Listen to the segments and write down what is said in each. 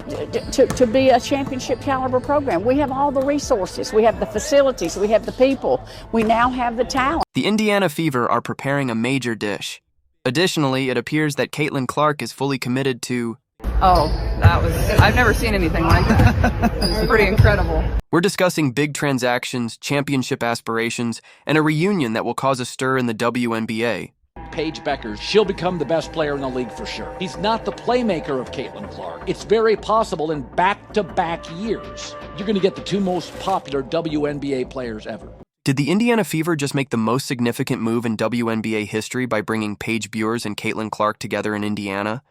to be a championship caliber program. We have all the resources, we have the facilities, we have the people, we now have the talent. The Indiana Fever are preparing a major dish. Additionally, it appears that Caitlin Clark is fully committed to... Oh, I've never seen anything like that. It's pretty incredible. We're discussing big transactions, championship aspirations, and a reunion that will cause a stir in the WNBA. Paige Bueckers, she'll become the best player in the league for sure. He's not the playmaker of Caitlin Clark. It's very possible in back-to-back years, you're going to get the two most popular WNBA players ever. Did the Indiana Fever just make the most significant move in WNBA history by bringing Paige Bueckers and Caitlin Clark together in Indiana?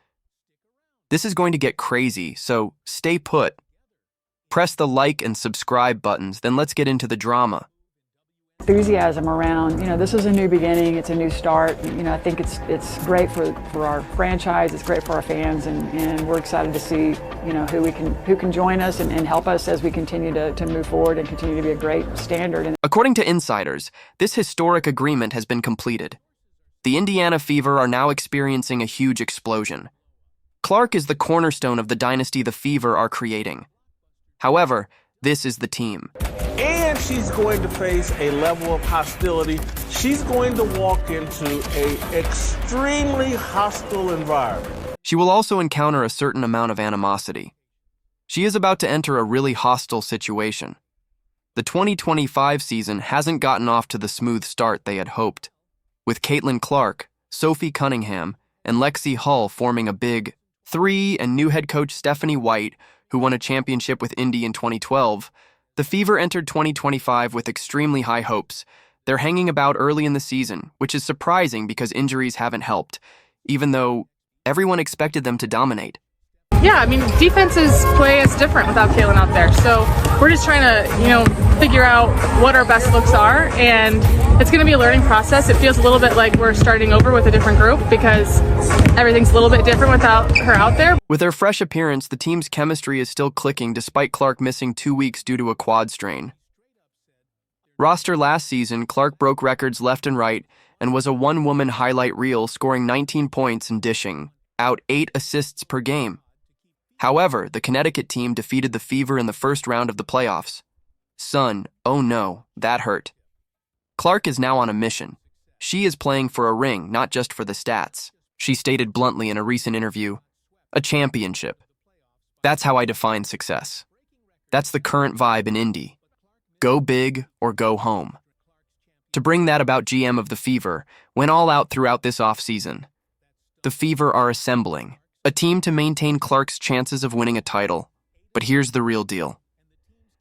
This is going to get crazy, so stay put. Press the like and subscribe buttons, then let's get into the drama. Enthusiasm around, this is a new beginning, it's a new start. I think it's great for our franchise, it's great for our fans, and we're excited to see, who can join us and help us as we continue to move forward and continue to be a great standard. According to insiders, this historic agreement has been completed. The Indiana Fever are now experiencing a huge explosion. Clark is the cornerstone of the dynasty the Fever are creating. However, this is the team. And she's going to face a level of hostility. She's going to walk into an extremely hostile environment. She will also encounter a certain amount of animosity. She is about to enter a really hostile situation. The 2025 season hasn't gotten off to the smooth start they had hoped, with Caitlin Clark, Sophie Cunningham, and Lexi Hull forming a big three, and new head coach Stephanie White, who won a championship with Indy in 2012, the Fever entered 2025 with extremely high hopes. They're hanging about early in the season, which is surprising because injuries haven't helped, even though everyone expected them to dominate. Yeah, defenses play is different without Caitlin out there. So we're just trying to, figure out what our best looks are, and it's going to be a learning process. It feels a little bit like we're starting over with a different group because everything's a little bit different without her out there. With her fresh appearance, the team's chemistry is still clicking despite Clark missing 2 weeks due to a quad strain. Roster last season, Clark broke records left and right and was a one-woman highlight reel, scoring 19 points and dishing out 8 assists per game. However, the Connecticut team defeated the Fever in the first round of the playoffs. Son, oh no, that hurt. Clark is now on a mission. She is playing for a ring, not just for the stats. She stated bluntly in a recent interview, a championship. That's how I define success. That's the current vibe in Indy. Go big or go home. To bring that about, GM of the Fever went all out throughout this offseason. The Fever are assembling a team to maintain Clark's chances of winning a title. But here's the real deal.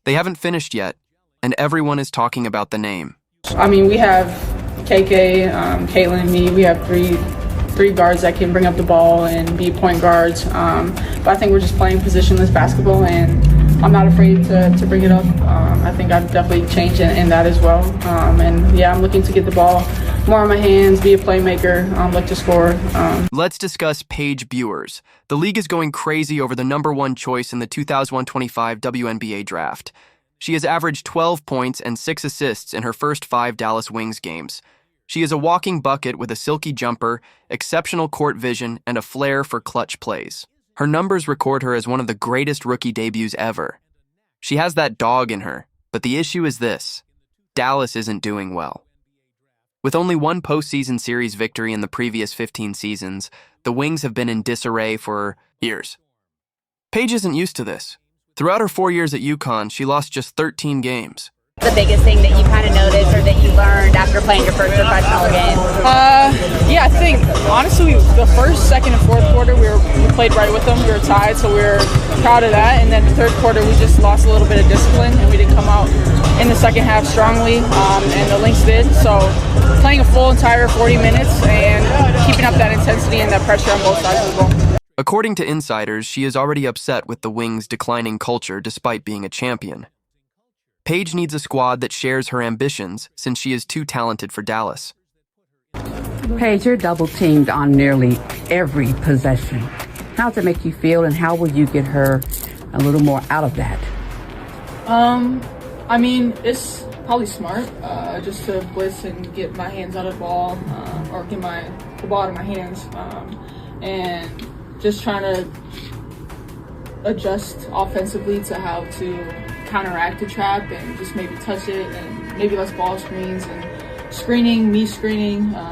They haven't finished yet, and everyone is talking about the name. We have KK, Caitlin, and me. We have three guards that can bring up the ball and be point guards. But I think we're just playing positionless basketball, and I'm not afraid to bring it up. I think I've definitely changed in that as well. I'm looking to get the ball more on my hands, be a playmaker, look to score. Let's discuss Paige Bueckers. The league is going crazy over the #1 choice in the 2025 WNBA draft. She has averaged 12 points and 6 assists in her first 5 Dallas Wings games. She is a walking bucket with a silky jumper, exceptional court vision, and a flair for clutch plays. Her numbers record her as one of the greatest rookie debuts ever. She has that dog in her, but the issue is this: Dallas isn't doing well. With only one postseason series victory in the previous 15 seasons, the Wings have been in disarray for years. Paige isn't used to this. Throughout her 4 years at UConn, she lost just 13 games. The biggest thing that you kind of noticed or that you learned after playing your first professional game? I think, honestly, the first, second, and fourth quarter, we played right with them. We were tied, so we were proud of that. And then the third quarter, we just lost a little bit of discipline, and we didn't come out in the second half strongly, and the Lynx did. So playing a full entire 40 minutes and keeping up that intensity and that pressure on both sides of the ball. According to insiders, she is already upset with the Wings' declining culture despite being a champion. Paige needs a squad that shares her ambitions since she is too talented for Dallas. Paige, you're double-teamed on nearly every possession. How does it make you feel, and how will you get her a little more out of that? It's probably smart just to blitz and get my hands out of the ball, or get the ball out of my hands, and just trying to adjust offensively to how to counteract the trap and just maybe touch it and maybe less ball screens and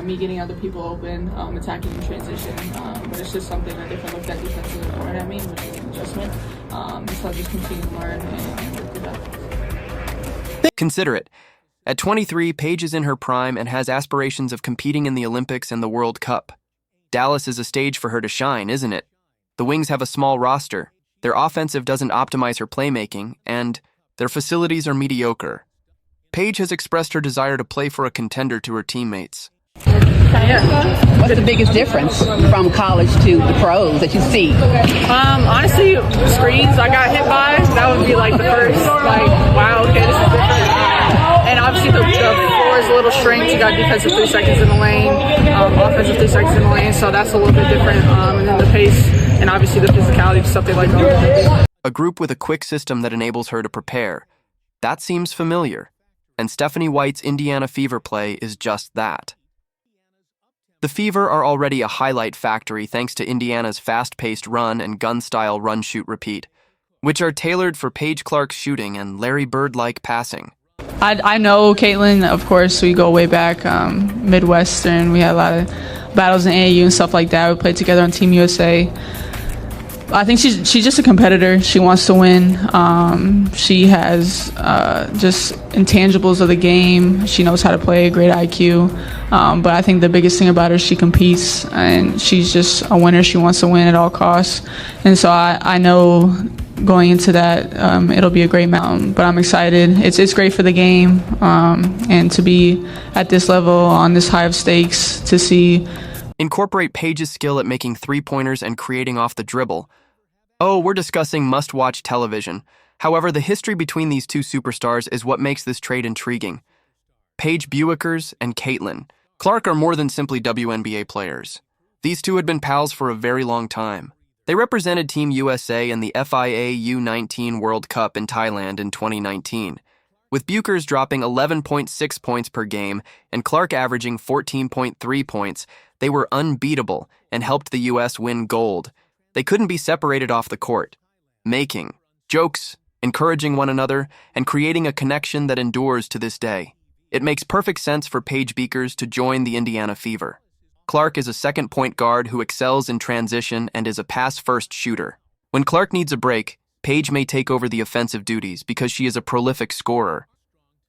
me getting other people open, attacking in transition. But it's just something a different look that defense is throwing at me, which is an adjustment. So I just continue to learn and work it up. Consider it. At 23, Paige is in her prime and has aspirations of competing in the Olympics and the World Cup. Dallas is a stage for her to shine, isn't it? The Wings have a small roster. Their offensive doesn't optimize her playmaking, and their facilities are mediocre. Paige has expressed her desire to play for a contender to her teammates. What's the biggest difference from college to the pros that you see? Honestly, screens I got hit by, that would be like the first, wow, okay, this is different. And obviously the floor is a little shrinked. You got defensive 3 seconds in the lane, offensive 3 seconds in the lane, so that's a little bit different. And then the pace and obviously the physicality, something like that. A group with a quick system that enables her to prepare. That seems familiar. And Stephanie White's Indiana Fever play is just that. The Fever are already a highlight factory thanks to Indiana's fast-paced run and gun-style run-shoot-repeat, which are tailored for Paige Clark's shooting and Larry Bird-like passing. I know Caitlin, of course, we go way back, Midwestern. We had a lot of battles in AAU and stuff like that. We played together on Team USA. I think she's just a competitor. She wants to win. She has just intangibles of the game. She knows how to play, a great IQ. But I think the biggest thing about her is she competes, and she's just a winner. She wants to win at all costs. And so I know going into that, it'll be a great match. But I'm excited. It's great for the game, and to be at this level on this high of stakes to see. Incorporate Paige's skill at making three-pointers and creating off the dribble. Oh, we're discussing must-watch television. However, the history between these two superstars is what makes this trade intriguing. Paige Bueckers and Caitlin Clark are more than simply WNBA players. These two had been pals for a very long time. They represented Team USA in the FIA U19 World Cup in Thailand in 2019, with Bueckers dropping 11.6 points per game and Clark averaging 14.3 points. They were unbeatable and helped the U.S. win gold. They couldn't be separated off the court, making jokes, encouraging one another, and creating a connection that endures to this day. It makes perfect sense for Paige Bueckers to join the Indiana Fever. Clark is a second point guard who excels in transition and is a pass-first shooter. When Clark needs a break, Paige may take over the offensive duties because she is a prolific scorer.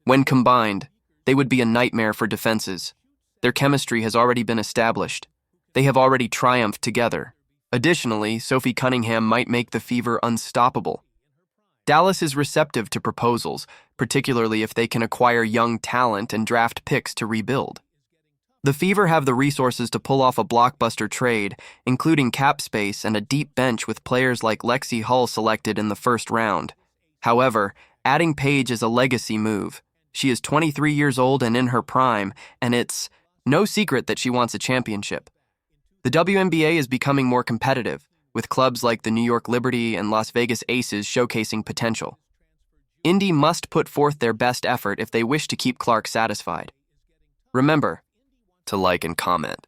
When combined, they would be a nightmare for defenses. Their chemistry has already been established. They have already triumphed together. Additionally, Sophie Cunningham might make the Fever unstoppable. Dallas is receptive to proposals, particularly if they can acquire young talent and draft picks to rebuild. The Fever have the resources to pull off a blockbuster trade, including cap space and a deep bench with players like Lexi Hull selected in the first round. However, adding Paige is a legacy move. She is 23 years old and in her prime, and it's no secret that she wants a championship. The WNBA is becoming more competitive, with clubs like the New York Liberty and Las Vegas Aces showcasing potential. Indy must put forth their best effort if they wish to keep Clark satisfied. Remember to like and comment.